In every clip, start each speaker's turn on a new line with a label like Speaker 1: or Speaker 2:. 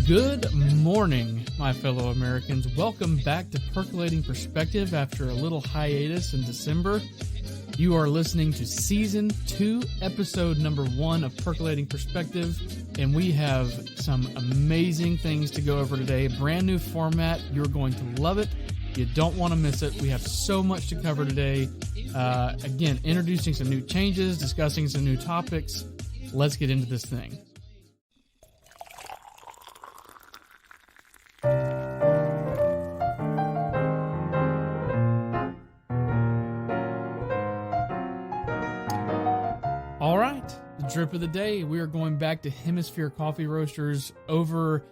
Speaker 1: Good morning, my fellow Americans. Welcome back to Percolating Perspective after a little hiatus in December. You are listening to Season 2, Episode number 1 of Percolating Perspective, and we have some amazing things to go over today. Brand new format. You're going to love it. You don't want to miss it. We have so much to cover today. Again, introducing some new changes, discussing some new topics. Let's get into this thing. All right, the drip of the day. We are going back to Hemisphere Coffee Roasters over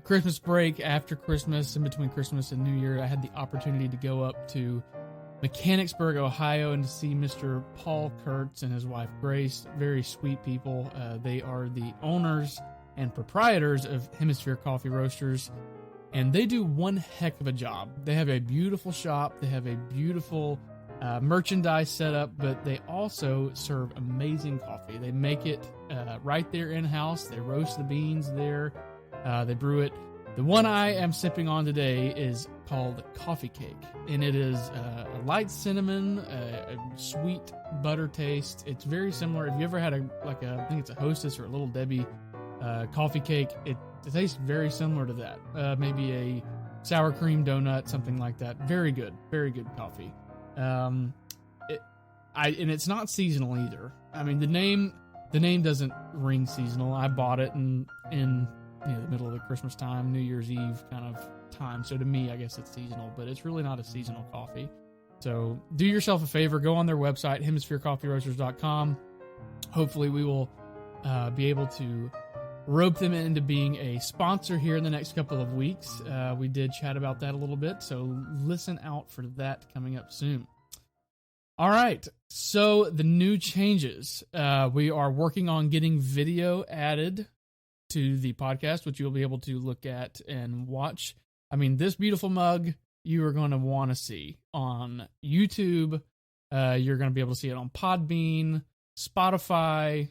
Speaker 1: Christmas break, after Christmas, in between Christmas and New Year. I had the opportunity to go up to Mechanicsburg, Ohio, and to see Mr. Paul Kurtz and his wife Grace. Very sweet people. They are the owners and proprietors of Hemisphere Coffee Roasters, and they do one heck of a job. They have a beautiful shop. They have a beautiful merchandise set up, but they also serve amazing coffee. They make it right there in-house. They roast the beans there. They brew it. The one I am sipping on today is called Coffee Cake, and it is a light cinnamon, a sweet butter taste. It's very similar. If you ever had I think it's a Hostess or a Little Debbie coffee cake, it tastes very similar to that. Maybe a sour cream donut, something like that. Very good coffee. And it's not seasonal either. I mean, the name doesn't ring seasonal. I bought it in the middle of the Christmas time, New Year's Eve kind of time. So to me, I guess it's seasonal, but it's really not a seasonal coffee. So do yourself a favor, go on their website, hemispherecoffeeroasters.com. Hopefully we will be able to rope them into being a sponsor here in the next couple of weeks. We did chat about that a little bit, so listen out for that coming up soon. All right, so the new changes. We are working on getting video added to the podcast, which you'll be able to look at and watch. I mean, this beautiful mug you are going to want to see on YouTube. You're going to be able to see it on Podbean, Spotify,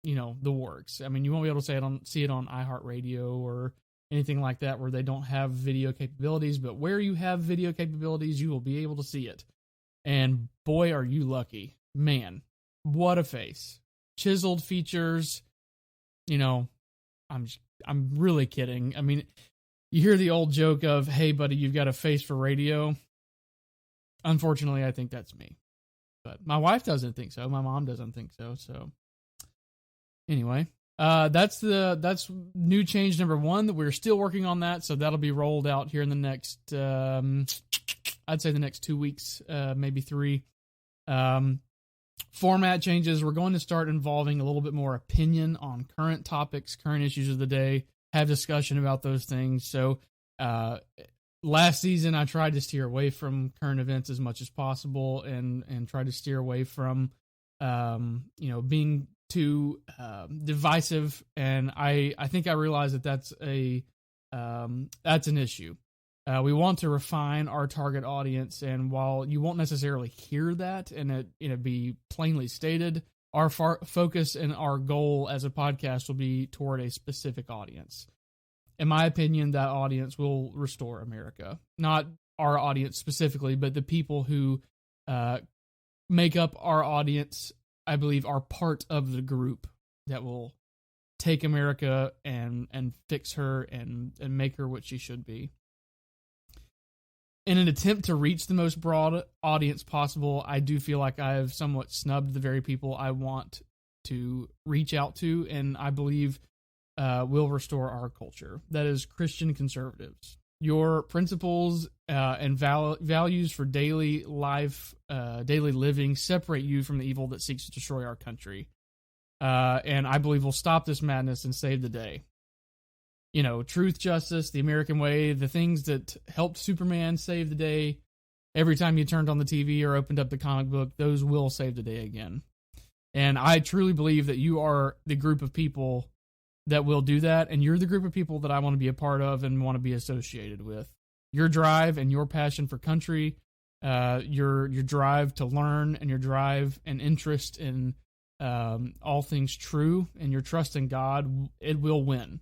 Speaker 1: the works. I mean, you won't be able to see it on iHeartRadio or anything like that where they don't have video capabilities, but where you have video capabilities, you will be able to see it. And boy, are you lucky. Man, what a face. Chiseled features. I'm really kidding. I mean, you hear the old joke of, hey, buddy, you've got a face for radio. Unfortunately, I think that's me. But my wife doesn't think so. My mom doesn't think so. So anyway, that's new change number 1. That we're still working on that. So that'll be rolled out here in the next, I'd say the next 2 weeks, maybe 3. Format changes. We're going to start involving a little bit more opinion on current topics, current issues of the day, have discussion about those things. So last season, I tried to steer away from current events as much as possible and try to steer away from, being too divisive. And I think I realized that's an issue. We want to refine our target audience, and while you won't necessarily hear that and it be plainly stated, our focus and our goal as a podcast will be toward a specific audience. In my opinion, that audience will restore America. Not our audience specifically, but the people who make up our audience, I believe, are part of the group that will take America and fix her and make her what she should be. In an attempt to reach the most broad audience possible, I do feel like I have somewhat snubbed the very people I want to reach out to, and I believe will restore our culture. That is Christian conservatives. Your principles and values for daily life, daily living separate you from the evil that seeks to destroy our country. And I believe we'll stop this madness and save the day. Truth, justice, the American way, the things that helped Superman save the day. Every time you turned on the TV or opened up the comic book, those will save the day again. And I truly believe that you are the group of people that will do that, and you're the group of people that I want to be a part of and want to be associated with. Your drive and your passion for country, your drive to learn, and your drive and interest in all things true, and your trust in God, it will win.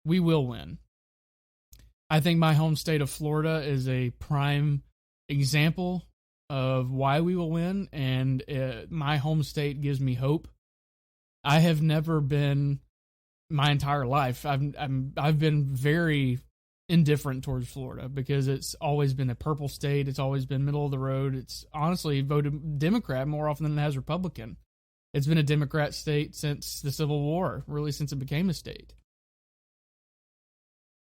Speaker 1: we will win. I think my home state of Florida is a prime example of why we will win, and my home state gives me hope. I have never been, my entire life, I've been very indifferent towards Florida because it's always been a purple state. It's always been middle of the road. It's honestly voted Democrat more often than it has Republican. It's been a Democrat state since the Civil War, really since it became a state.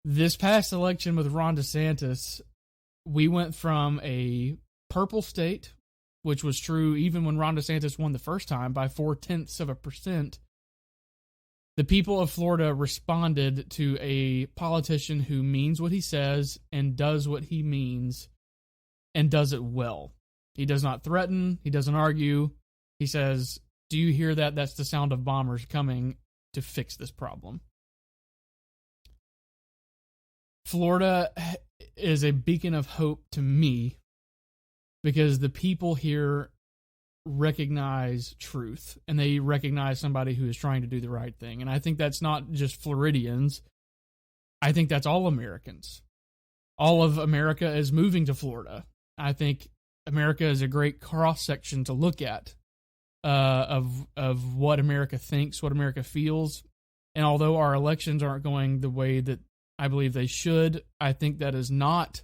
Speaker 1: This past election with Ron DeSantis, we went from a purple state, which was true even when Ron DeSantis won the first time by 0.4%. The people of Florida responded to a politician who means what he says and does what he means and does it well. He does not threaten. He doesn't argue. He says, "Do you hear that? That's the sound of bombers coming to fix this problem." Florida is a beacon of hope to me because the people here recognize truth and they recognize somebody who is trying to do the right thing. And I think that's not just Floridians. I think that's all Americans. All of America is moving to Florida. I think America is a great cross-section to look at of what America thinks, what America feels. And although our elections aren't going the way that I believe they should, I think that is not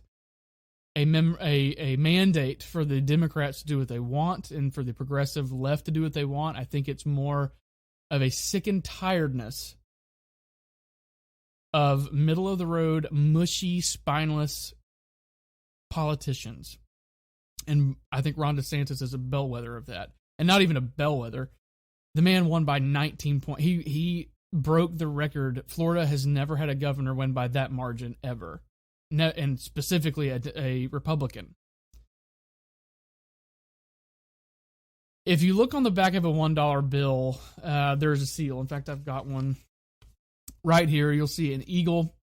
Speaker 1: a mandate for the Democrats to do what they want and for the progressive left to do what they want. I think it's more of a sick and tiredness of middle-of-the-road, mushy, spineless politicians. And I think Ron DeSantis is a bellwether of that. And not even a bellwether. The man won by 19 points. He broke the record. Florida has never had a governor win by that margin ever. And specifically a Republican. If you look on the back of a $1 bill, there's a seal. In fact, I've got one right here. You'll see an eagle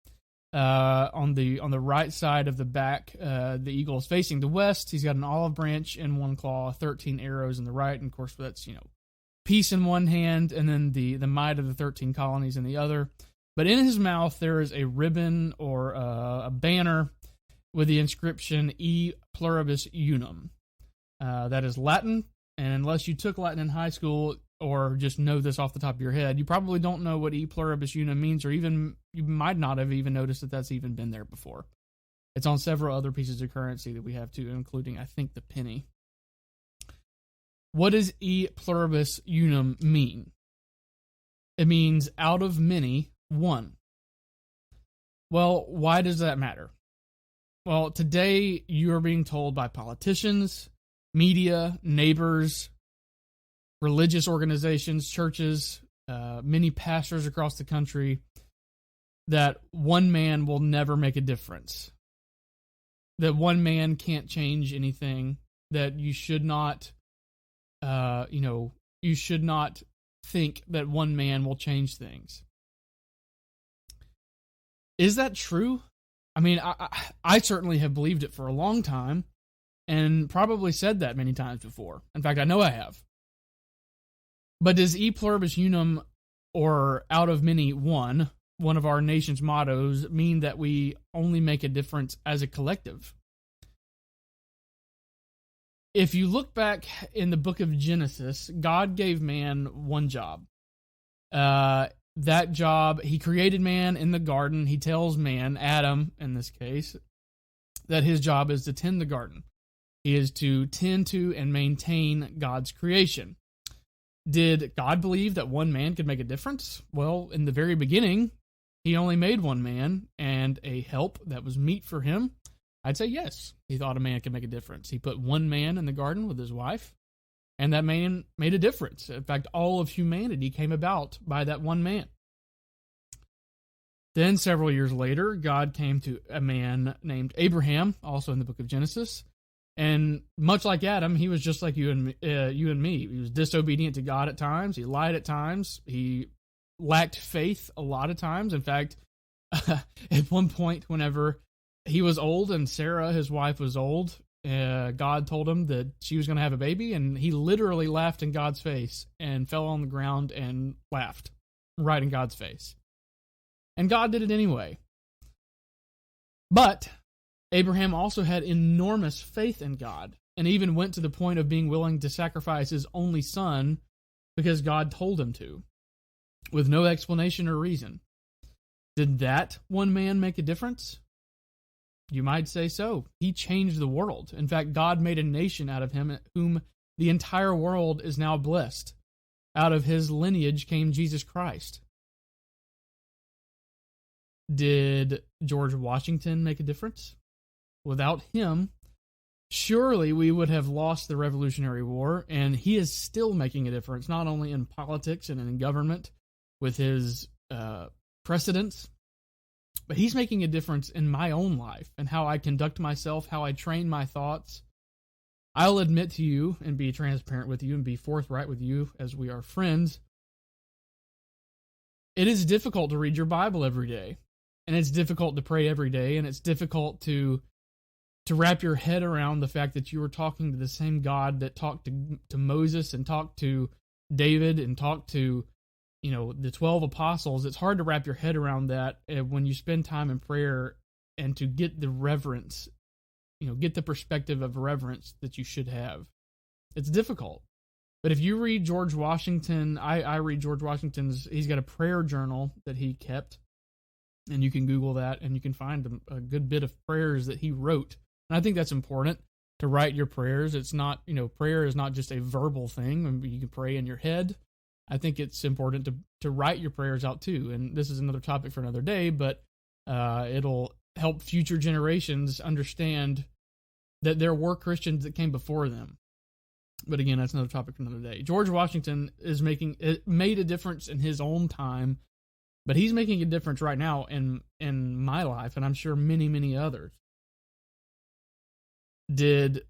Speaker 1: on the right side of the back. The eagle is facing the west. He's got an olive branch in one claw, 13 arrows in the right, and of course that's peace in one hand, and then the might of the 13 colonies in the other. But in his mouth there is a ribbon or a banner with the inscription "E Pluribus Unum." That is Latin, and unless you took Latin in high school or just know this off the top of your head, you probably don't know what "E Pluribus Unum" means, or even you might not have even noticed that that's even been there before. It's on several other pieces of currency that we have too, including, I think, the penny. What does "E Pluribus Unum" mean? It means out of many, one. Well, why does that matter? Well, today you are being told by politicians, media, neighbors, religious organizations, churches, many pastors across the country that one man will never make a difference. That one man can't change anything. That you should not you should not think that one man will change things. Is that true? I mean, I certainly have believed it for a long time and probably said that many times before. In fact, I know I have. But does "E Pluribus Unum" or out of many, one of our nation's mottos, mean that we only make a difference as a collective? If you look back in the book of Genesis, God gave man one job. That job, he created man in the garden. He tells man, Adam in this case, that his job is to tend the garden. He is to tend to and maintain God's creation. Did God believe that one man could make a difference? Well, in the very beginning, he only made one man and a help that was meet for him. I'd say yes. He thought a man could make a difference. He put one man in the garden with his wife, and that man made a difference. In fact, all of humanity came about by that one man. Then, several years later, God came to a man named Abraham, also in the book of Genesis. And much like Adam, he was just like you and me. He was disobedient to God at times. He lied at times. He lacked faith a lot of times. In fact, at one point, whenever he was old and Sarah, his wife, was old, God told him that she was going to have a baby, and he literally laughed in God's face and fell on the ground and laughed right in God's face. And God did it anyway. But Abraham also had enormous faith in God, and even went to the point of being willing to sacrifice his only son because God told him to, with no explanation or reason. Did that one man make a difference? You might say so. He changed the world. In fact, God made a nation out of him, whom the entire world is now blessed. Out of his lineage came Jesus Christ. Did George Washington make a difference? Without him, surely we would have lost the Revolutionary War, and he is still making a difference, not only in politics and in government with his precedents, but he's making a difference in my own life and how I conduct myself, how I train my thoughts. I'll admit to you and be transparent with you and be forthright with you as we are friends. It is difficult to read your Bible every day, and it's difficult to pray every day, and it's difficult to wrap your head around the fact that you were talking to the same God that talked to Moses and talked to David and talked to, the 12 apostles. It's hard to wrap your head around that when you spend time in prayer and to get the reverence, get the perspective of reverence that you should have. It's difficult. But if you read George Washington, I read George Washington's, he's got a prayer journal that he kept, and you can Google that, and you can find a good bit of prayers that he wrote. And I think that's important, to write your prayers. It's not, prayer is not just a verbal thing. You can pray in your head. I think it's important to write your prayers out too. And this is another topic for another day, but it'll help future generations understand that there were Christians that came before them. But again, that's another topic for another day. George Washington made a difference in his own time, but he's making a difference right now in my life, and I'm sure many, many others. Did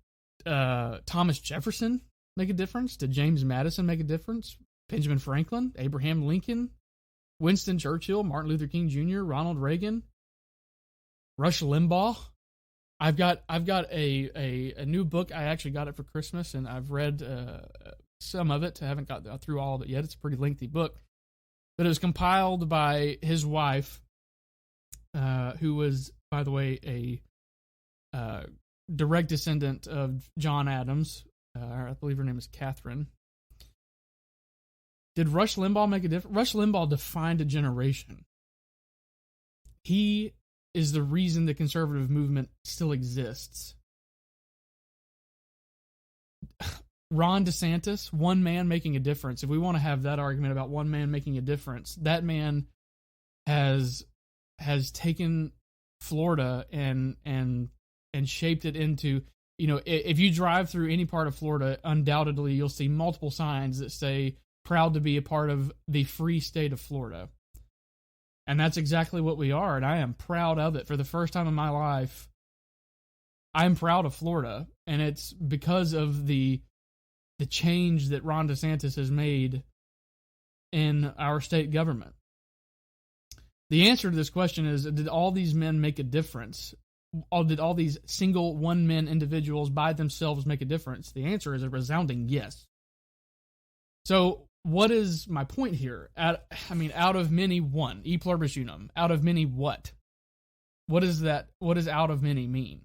Speaker 1: Thomas Jefferson make a difference? Did James Madison make a difference? Benjamin Franklin, Abraham Lincoln, Winston Churchill, Martin Luther King Jr., Ronald Reagan, Rush Limbaugh. I've got a new book. I actually got it for Christmas, and I've read some of it. I haven't got through all of it yet. It's a pretty lengthy book, but it was compiled by his wife, who was, by the way, a direct descendant of John Adams. I believe her name is Catherine. Did Rush Limbaugh make a difference? Rush Limbaugh defined a generation. He is the reason the conservative movement still exists. Ron DeSantis, one man making a difference. If we want to have that argument about one man making a difference, that man has taken Florida and shaped it into, if you drive through any part of Florida, undoubtedly you'll see multiple signs that say, proud to be a part of the free state of Florida. And that's exactly what we are, and I am proud of it. For the first time in my life, I'm proud of Florida, and it's because of the change that Ron DeSantis has made in our state government. The answer to this question is, did all these men make a difference? Did all these single one-man individuals by themselves make a difference? The answer is a resounding yes. So, what is my point here? Out of many, one. E pluribus unum. Out of many, what? What is that? What does out of many mean?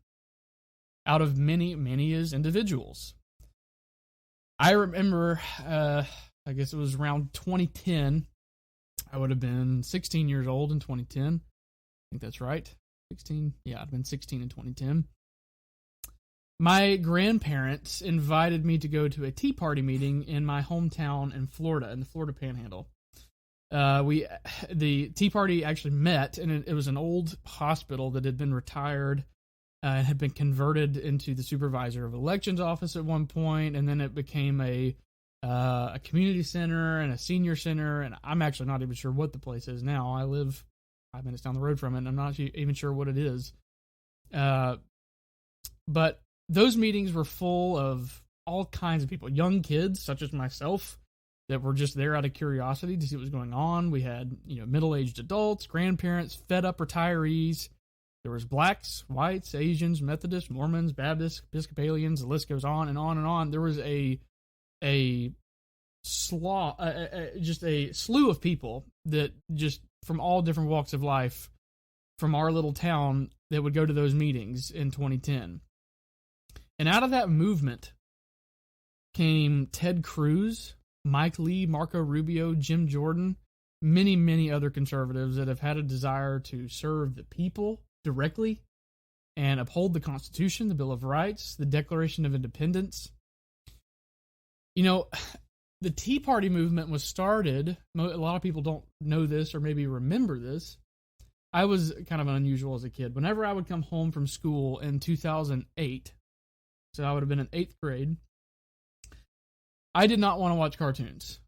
Speaker 1: Out of many is individuals. I remember, I guess it was around 2010. I would have been 16 years old in 2010. I think that's right. 16? Yeah, I'd been 16 in 2010. My grandparents invited me to go to a Tea Party meeting in my hometown in Florida, in the Florida Panhandle. The Tea Party actually met, and it was an old hospital that had been retired and had been converted into the supervisor of elections office at one point, and then it became a community center and a senior center, and I'm actually not even sure what the place is now. I live 5 minutes down the road from it, and I'm not even sure what it is. But those meetings were full of all kinds of people, young kids such as myself, that were just there out of curiosity to see what was going on. We had, middle-aged adults, grandparents, fed-up retirees. There was blacks, whites, Asians, Methodists, Mormons, Baptists, Episcopalians. The list goes on and on and on. There was just a slew of people that just from all different walks of life from our little town that would go to those meetings in 2010. And out of that movement came Ted Cruz, Mike Lee, Marco Rubio, Jim Jordan, many, many other conservatives that have had a desire to serve the people directly and uphold the Constitution, the Bill of Rights, the Declaration of Independence. You know, the Tea Party movement was started, a lot of people don't know this or maybe remember this. I was kind of unusual as a kid. Whenever I would come home from school in 2008, so I would have been in 8th grade, I did not want to watch cartoons.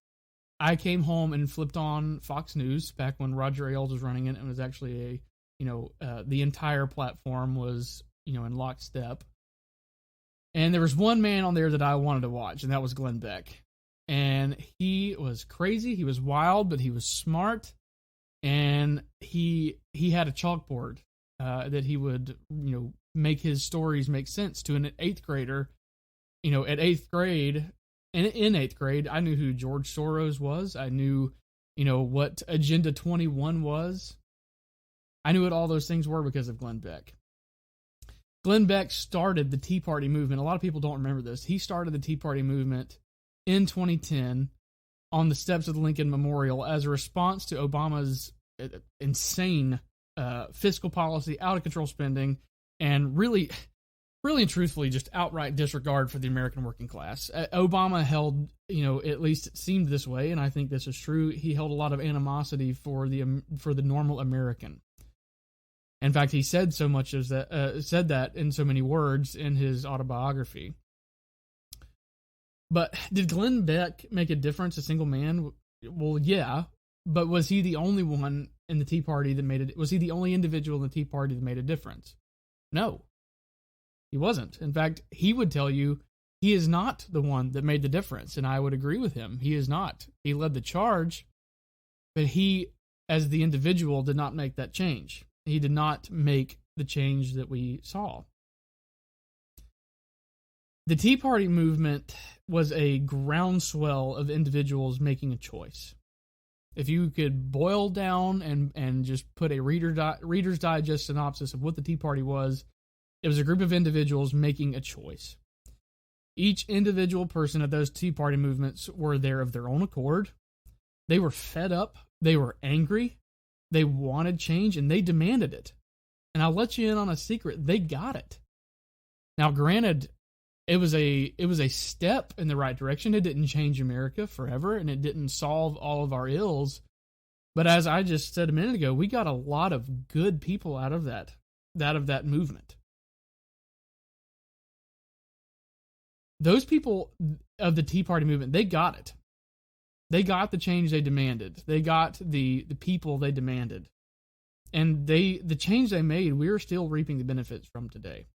Speaker 1: I came home and flipped on Fox News back when Roger Ailes was running it, and it was actually the entire platform was, in lockstep. And there was one man on there that I wanted to watch, and that was Glenn Beck. And he was crazy, he was wild, but he was smart, and he had a chalkboard that he would, make his stories make sense to an 8th grader. At 8th grade, in 8th grade, I knew who George Soros was. I knew, what Agenda 21 was. I knew what all those things were because of Glenn Beck. Glenn Beck started the Tea Party movement. A lot of people don't remember this. He started the Tea Party movement in 2010 on the steps of the Lincoln Memorial as a response to Obama's insane fiscal policy, out-of-control spending, and really and truthfully, just outright disregard for the American working class. Obama held, at least it seemed this way, and I think this is true, he held a lot of animosity for the normal American. In fact, he said so much as that said that in so many words in his autobiography. But did Glenn Beck make a difference, a single man? Well, yeah, but was he the only one in the Tea Party that made it? Was he the only individual in the Tea Party that made a difference? No, he wasn't. In fact, he would tell you he is not the one that made the difference, and I would agree with him. He is not. He led the charge, but he, as the individual, did not make that change. He did not make the change that we saw. The Tea Party movement was a groundswell of individuals making a choice. If you could boil down and just put a Reader's Digest synopsis of what the Tea Party was, it was a group of individuals making a choice. Each individual person at those Tea Party movements were there of their own accord. They were fed up. They were angry. They wanted change, and they demanded it. And I'll let you in on a secret. They got it. Now, granted, it was a step in the right direction. It didn't change America forever, and it didn't solve all of our ills. But as I just said a minute ago, we got a lot of good people out of that movement. Those people of the Tea Party movement, they got it. They got the change they demanded. They got the people they demanded. And the change they made, we're still reaping the benefits from today.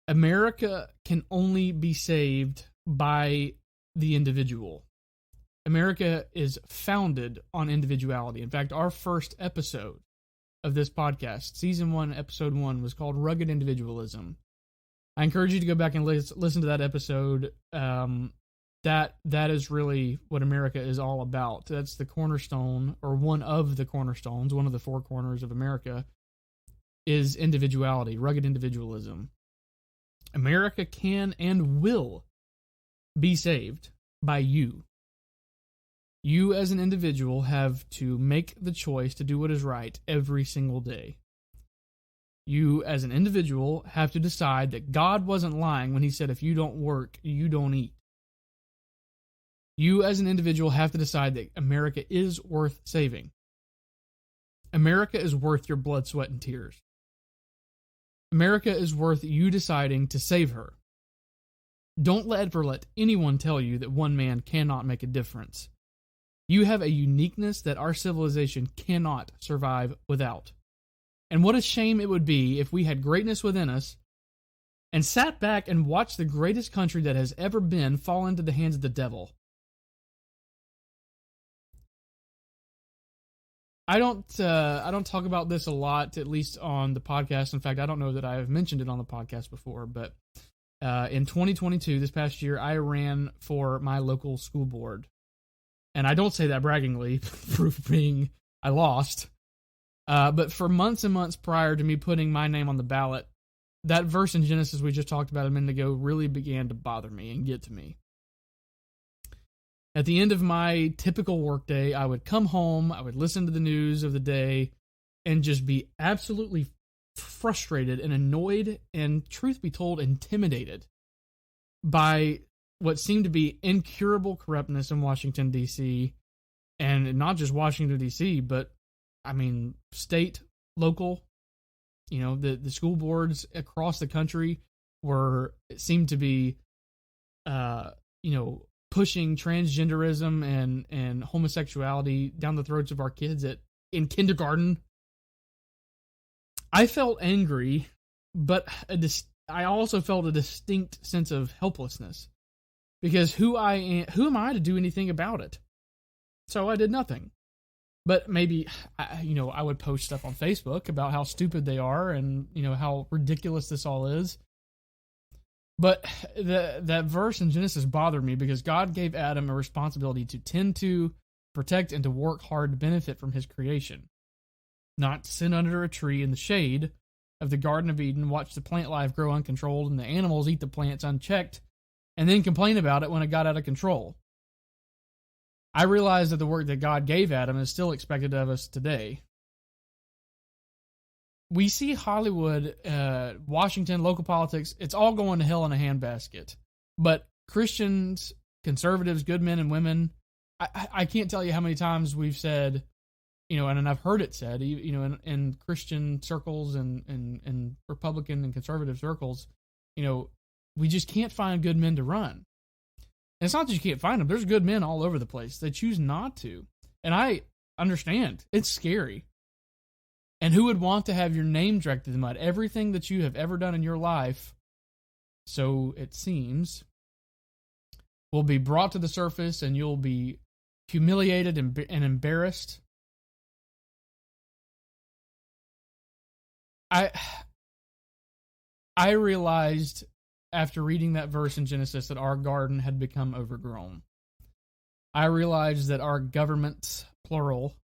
Speaker 1: America can only be saved by the individual. America is founded on individuality. In fact, our first episode of this podcast, Season 1, Episode 1, was called Rugged Individualism. I encourage you to go back and listen to that episode. That is really what America is all about. That's the cornerstone, or one of the cornerstones, one of the four corners of America, is individuality, rugged individualism. America can and will be saved by you. You as an individual have to make the choice to do what is right every single day. You as an individual have to decide that God wasn't lying when he said, if you don't work, you don't eat. You as an individual have to decide that America is worth saving. America is worth your blood, sweat, and tears. America is worth you deciding to save her. Don't ever let anyone tell you that one man cannot make a difference. You have a uniqueness that our civilization cannot survive without. And what a shame it would be if we had greatness within us and sat back and watched the greatest country that has ever been fall into the hands of the devil. I don't talk about this a lot, at least on the podcast. In fact, I don't know that I have mentioned it on the podcast before, but in 2022, this past year, I ran for my local school board. And I don't say that braggingly, proof being I lost. But for months and months prior to me putting my name on the ballot, that verse in Genesis we just talked about a minute ago really began to bother me and get to me. At the end of my typical workday, I would come home, I would listen to the news of the day, and just be absolutely frustrated and annoyed and, truth be told, intimidated by what seemed to be incurable corruptness in Washington, D.C., and not just Washington, D.C., but, I mean, state, local, the school boards across the country seemed to be, pushing transgenderism and homosexuality down the throats of our kids in kindergarten. I felt angry, but I also felt a distinct sense of helplessness, because who am I to do anything about it? So I did nothing. But maybe, I would post stuff on Facebook about how stupid they are and, how ridiculous this all is. But that verse in Genesis bothered me because God gave Adam a responsibility to tend to, protect, and to work hard to benefit from his creation. Not to sit under a tree in the shade of the Garden of Eden, watch the plant life grow uncontrolled and the animals eat the plants unchecked, and then complain about it when it got out of control. I realize that the work that God gave Adam is still expected of us today. We see Hollywood, Washington, local politics, it's all going to hell in a handbasket. But Christians, conservatives, good men and women, I can't tell you how many times we've said, and I've heard it said, in Christian circles and Republican and conservative circles, we just can't find good men to run. And it's not that you can't find them. There's good men all over the place. They choose not to. And I understand. It's scary. And who would want to have your name dragged through the mud? Everything that you have ever done in your life, so it seems, will be brought to the surface, and you'll be humiliated and embarrassed. I realized after reading that verse in Genesis that our garden had become overgrown. I realized that our governments, plural,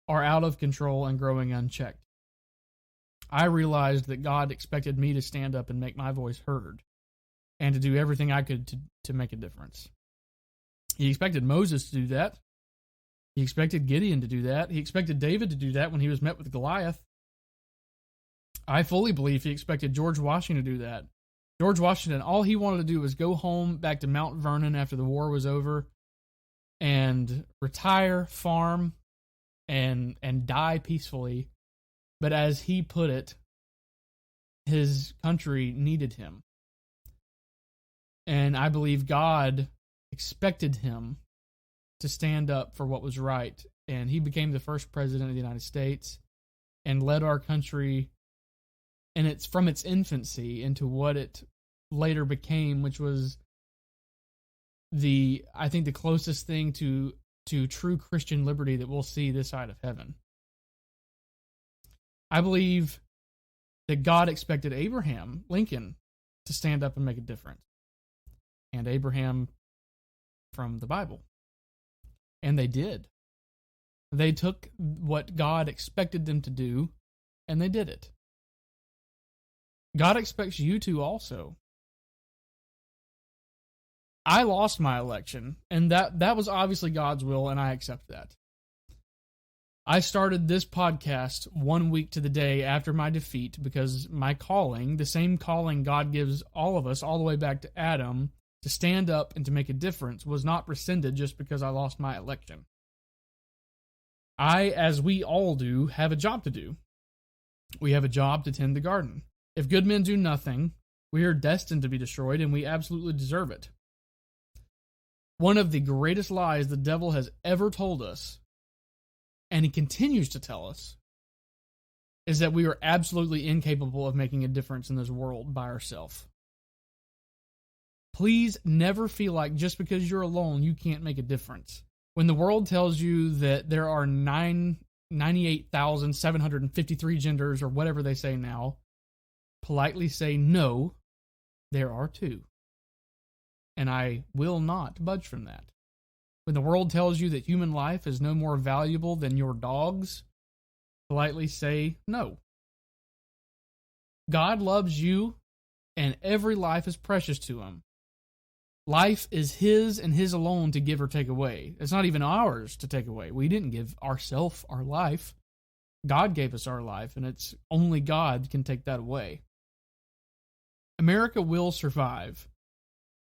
Speaker 1: are out of control and growing unchecked. I realized that God expected me to stand up and make my voice heard and to do everything I could to make a difference. He expected Moses to do that. He expected Gideon to do that. He expected David to do that when he was met with Goliath. I fully believe he expected George Washington to do that. George Washington, all he wanted to do was go home back to Mount Vernon after the war was over and retire, farm, and die peacefully. But as he put it, his country needed him. And I believe God expected him to stand up for what was right. And he became the first president of the United States and led our country, and it's from its infancy into what it later became, which was I think the closest thing to true Christian liberty that we'll see this side of heaven. I believe that God expected Abraham Lincoln to stand up and make a difference. And Abraham from the Bible. And they did. They took what God expected them to do, and they did it. God expects you to also. I lost my election, and that was obviously God's will, and I accept that. I started this podcast 1 week to the day after my defeat because my calling, the same calling God gives all of us all the way back to Adam, to stand up and to make a difference, was not rescinded just because I lost my election. I, as we all do, have a job to do. We have a job to tend the garden. If good men do nothing, we are destined to be destroyed, and we absolutely deserve it. One of the greatest lies the devil has ever told us, and he continues to tell us, is that we are absolutely incapable of making a difference in this world by ourselves. Please never feel like just because you're alone, you can't make a difference. When the world tells you that there are 98,753 genders, or whatever they say now, politely say, no, there are two. And I will not budge from that. When the world tells you that human life is no more valuable than your dog's, politely say no. God loves you, and every life is precious to him. Life is his and his alone to give or take away. It's not even ours to take away. We didn't give ourselves our life. God gave us our life, and it's only God can take that away. America will survive.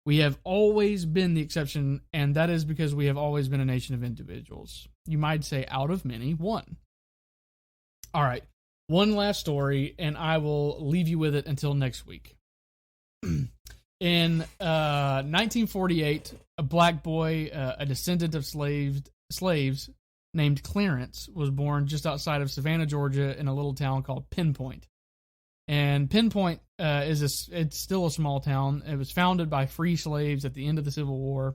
Speaker 1: We have always been the exception, and that is because we have always been a nation of individuals. You might say out of many, one. All right, one last story, and I will leave you with it until next week. In 1948, a black boy, a descendant of slaves named Clarence, was born just outside of Savannah, Georgia, in a little town called Pinpoint. And Pinpoint it's still a small town. It was founded by free slaves at the end of the Civil War.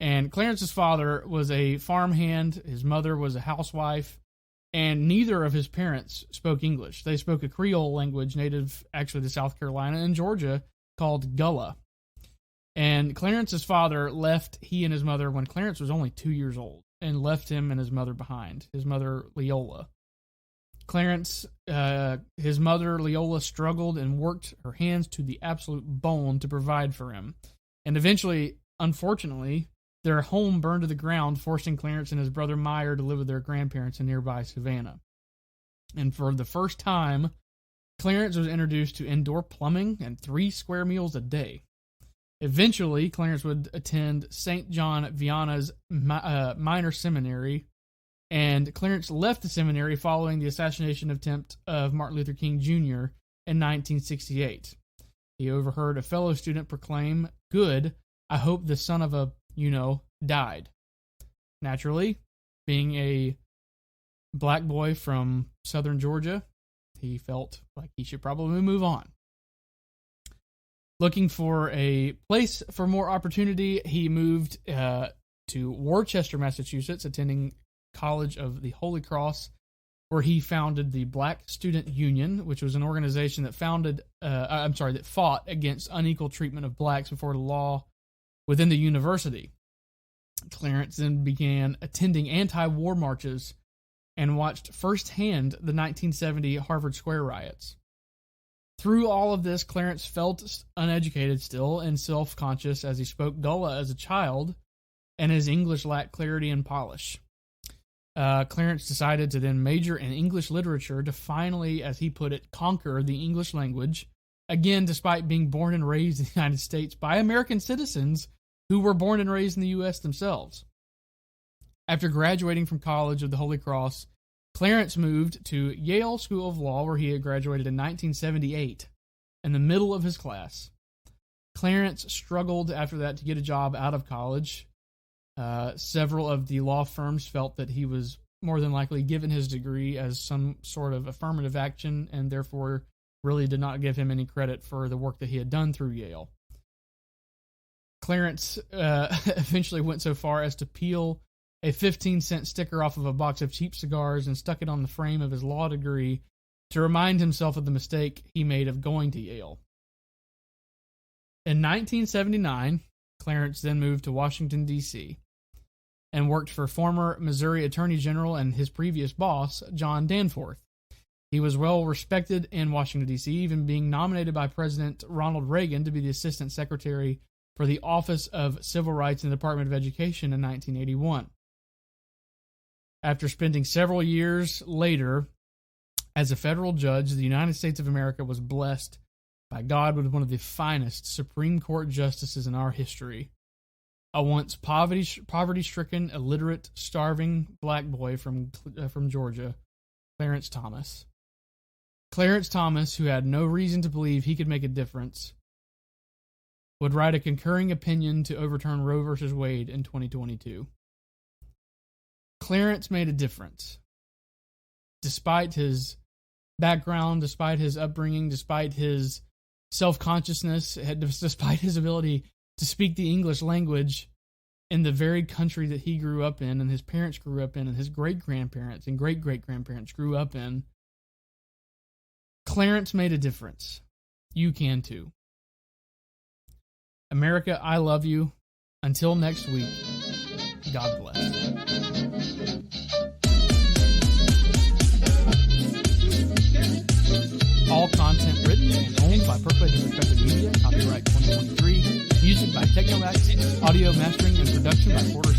Speaker 1: And Clarence's father was a farmhand. His mother was a housewife. And neither of his parents spoke English. They spoke a Creole language native actually to South Carolina and Georgia called Gullah. And Clarence's father left he and his mother when Clarence was only 2 years old and left him and his mother behind, his mother Leola. Clarence, his mother Leola struggled and worked her hands to the absolute bone to provide for him. And eventually, unfortunately, their home burned to the ground, forcing Clarence and his brother Meyer to live with their grandparents in nearby Savannah. And for the first time, Clarence was introduced to indoor plumbing and 3 square meals a day. Eventually, Clarence would attend St. John Vianney's minor seminary, and Clarence left the seminary following the assassination attempt of Martin Luther King Jr. in 1968. He overheard a fellow student proclaim, "Good, I hope the son of a, died." Naturally, being a black boy from southern Georgia, he felt like he should probably move on. Looking for a place for more opportunity, he moved to Worcester, Massachusetts, attending College of the Holy Cross, where he founded the Black Student Union, which was an organization that that fought against unequal treatment of blacks before the law within the university. Clarence then began attending anti-war marches and watched firsthand the 1970 Harvard Square riots. Through all of this, Clarence felt uneducated still and self-conscious as he spoke Gullah as a child, and his English lacked clarity and polish. Clarence decided to then major in English literature to finally, as he put it, conquer the English language, again despite being born and raised in the United States by American citizens who were born and raised in the U.S. themselves. After graduating from College of the Holy Cross, Clarence moved to Yale School of Law, where he had graduated in 1978, in the middle of his class. Clarence struggled after that to get a job out of college. Several of the law firms felt that he was more than likely given his degree as some sort of affirmative action and therefore really did not give him any credit for the work that he had done through Yale. Clarence eventually went so far as to peel a 15-cent sticker off of a box of cheap cigars and stuck it on the frame of his law degree to remind himself of the mistake he made of going to Yale. In 1979, Clarence then moved to Washington, D.C., and worked for former Missouri Attorney General and his previous boss, John Danforth. He was well respected in Washington, D.C., even being nominated by President Ronald Reagan to be the Assistant Secretary for the Office of Civil Rights in the Department of Education in 1981. After spending several years later as a federal judge, the United States of America was blessed by God with one of the finest Supreme Court justices in our history. A once poverty-stricken, illiterate, starving black boy from Georgia, Clarence Thomas. Clarence Thomas, who had no reason to believe he could make a difference, would write a concurring opinion to overturn Roe v. Wade in 2022. Clarence made a difference. Despite his background, despite his upbringing, despite his self-consciousness, despite his ability to speak the English language in the very country that he grew up in and his parents grew up in and his great-grandparents and great-great-grandparents grew up in, Clarence made a difference. You can too. America, I love you. Until next week, God bless. All content written and owned by Percolated Perspective Media. Copyright 2023. Music by Technoax. Audio mastering and production by Porter